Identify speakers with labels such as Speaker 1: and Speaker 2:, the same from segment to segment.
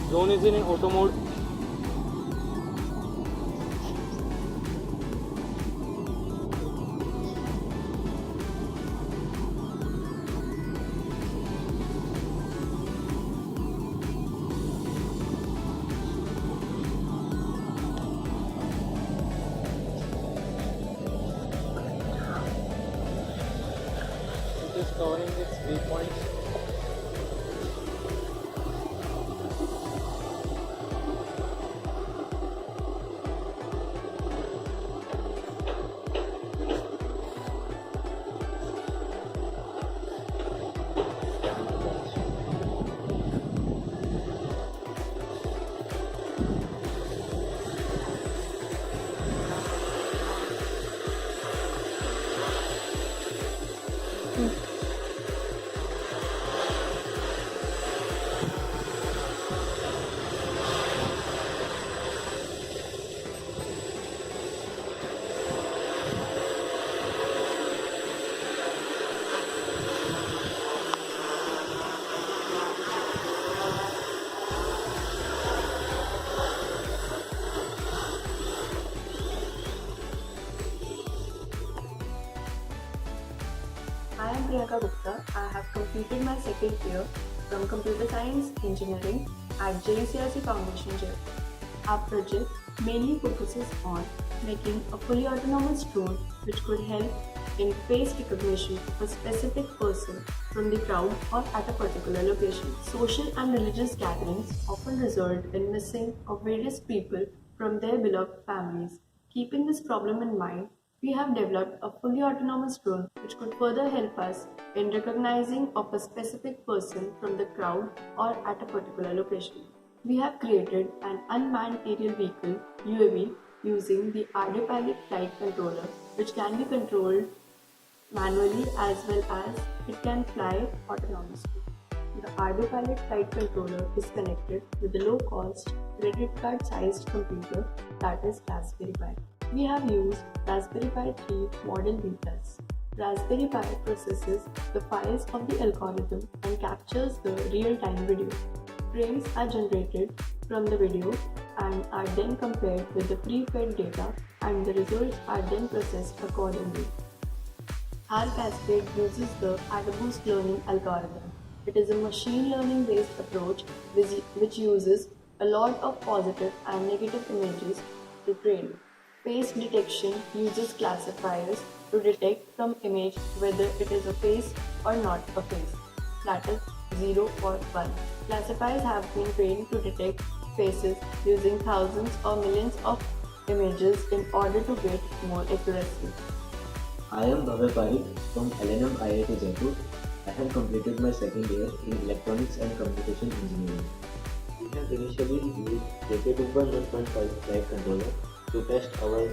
Speaker 1: Drone is in auto mode. It is covering its waypoints.
Speaker 2: I am Priyanka Gupta. I have completed my second year from Computer Science Engineering at JCRC Foundation Jaipur. Our project mainly focuses on making a fully autonomous drone which could help in face recognition of a specific person from the crowd or at a particular location. Social and religious gatherings often result in missing of various people from their beloved families. Keeping this problem in mind, we have developed a fully autonomous drone which could further help us in recognizing of a specific person from the crowd or at a particular location. We have created an unmanned aerial vehicle UAV using the Pilot flight controller which can be controlled manually as well as it can fly autonomously. The Pilot flight controller is connected with a low-cost credit card-sized computer that is Raspberry Pi. We have used Raspberry Pi 3 model betas. Raspberry Pi processes the files of the algorithm and captures the real-time video. Frames are generated from the video and are then compared with the pre-fed data and the results are then processed accordingly. Our cascade uses the AdaBoost learning algorithm. It is a machine learning based approach which uses a lot of positive and negative images to train. Face detection uses classifiers to detect from image whether it is a face or not a face, that is 0 or 1. Classifiers have been trained to detect faces using thousands or millions of images in order to get more accuracy.
Speaker 3: I am Bhavya Parikh from LNM IIT Jaipur. I have completed my second year in Electronics and Communication Engineering. We have initially used JK2.1.5 flight controller to test our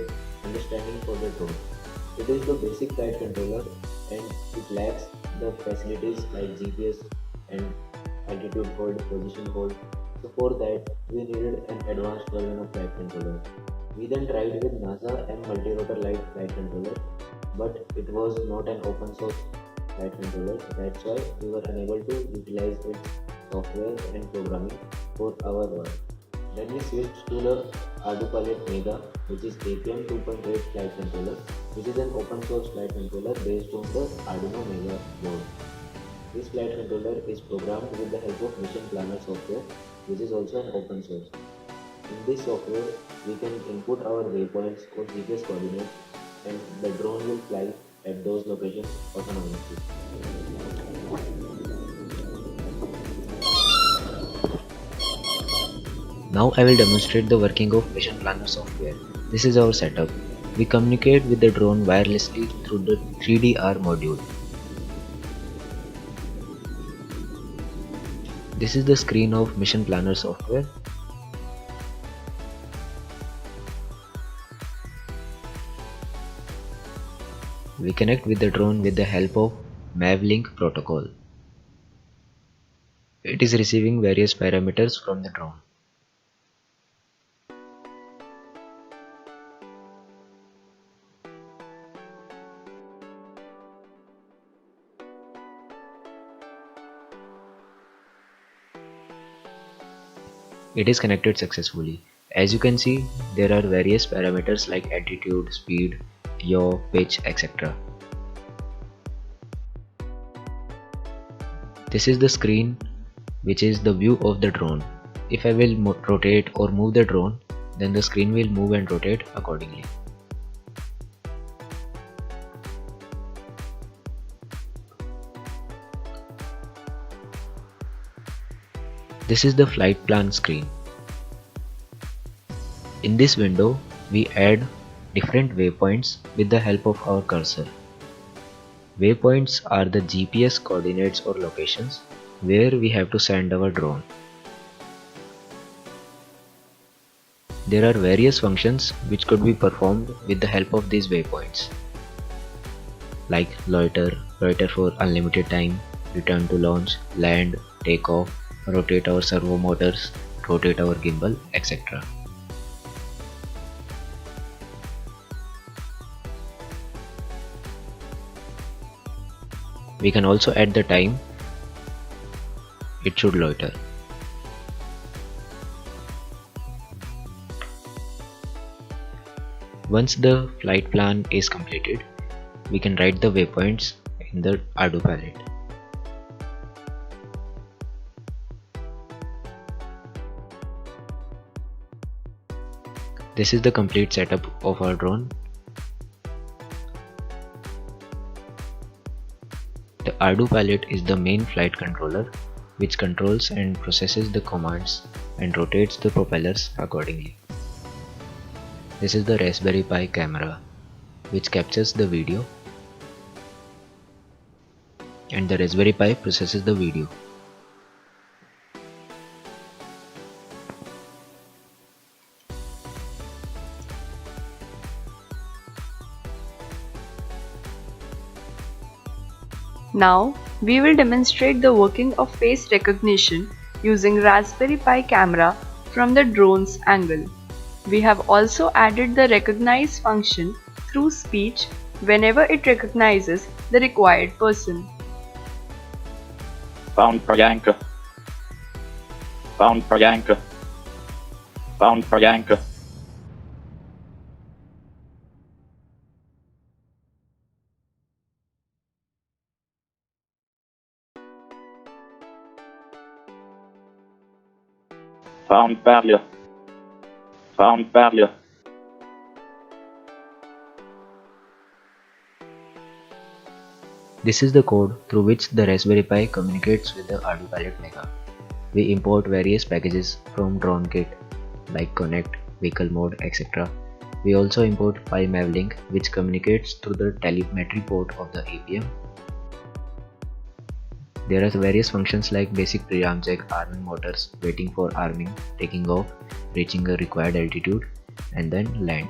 Speaker 3: understanding for the drone. It is the basic flight controller and it lacks the facilities like GPS and altitude hold, position hold. So for that we needed an advanced version of flight controller. We then tried with NASA and multi-rotor light flight controller, but it was not an open source flight controller. That's why we were unable to utilize its software and programming for our work. Then we switched to the Pilot Mega, which is APM 2.8 flight controller, which is an open source flight controller based on the Arduino Mega board. This flight controller is programmed with the help of Mission Planner software, which is also an open source. In this software, we can input our waypoints or GPS coordinates and the drone will fly at those locations autonomously.
Speaker 4: Now I will demonstrate the working of Mission Planner software. This is our setup. We communicate with the drone wirelessly through the 3DR module. This is the screen of Mission Planner software. We connect with the drone with the help of MAVLink protocol. It is receiving various parameters from the drone. It is connected successfully. As you can see, there are various parameters like altitude, speed, yaw, pitch, etc. This is the screen, which is the view of the drone. If I will rotate or move the drone, then the screen will move and rotate accordingly. This is the flight plan screen. In this window, we add different waypoints with the help of our cursor. Waypoints are the GPS coordinates or locations where we have to send our drone. There are various functions which could be performed with the help of these waypoints, like loiter for unlimited time, return to launch, land, take off, rotate our servo motors, rotate our gimbal, etc. We can also add the time it should loiter. Once the flight plan is completed, we can write the waypoints in the Arduino palette. This is the complete setup of our drone. The Arduino palette is the main flight controller which controls and processes the commands and rotates the propellers accordingly. This is the Raspberry Pi camera which captures the video, and the Raspberry Pi processes the video.
Speaker 2: Now, we will demonstrate the working of face recognition using Raspberry Pi camera from the drone's angle. We have also added the recognize function through speech whenever it recognizes the required person.
Speaker 5: Found Priyanka. Found Priyanka. Found Priyanka. Found barrier. Found barrier.
Speaker 4: This is the code through which the Raspberry Pi communicates with the Arduino Palette Mega. We import various packages from DroneKit like Connect, Vehicle Mode, etc. We also import PiMavLink, which communicates through the telemetry port of the APM. There are various functions like basic pre-arm check, arming motors, waiting for arming, taking off, reaching a required altitude, and then land.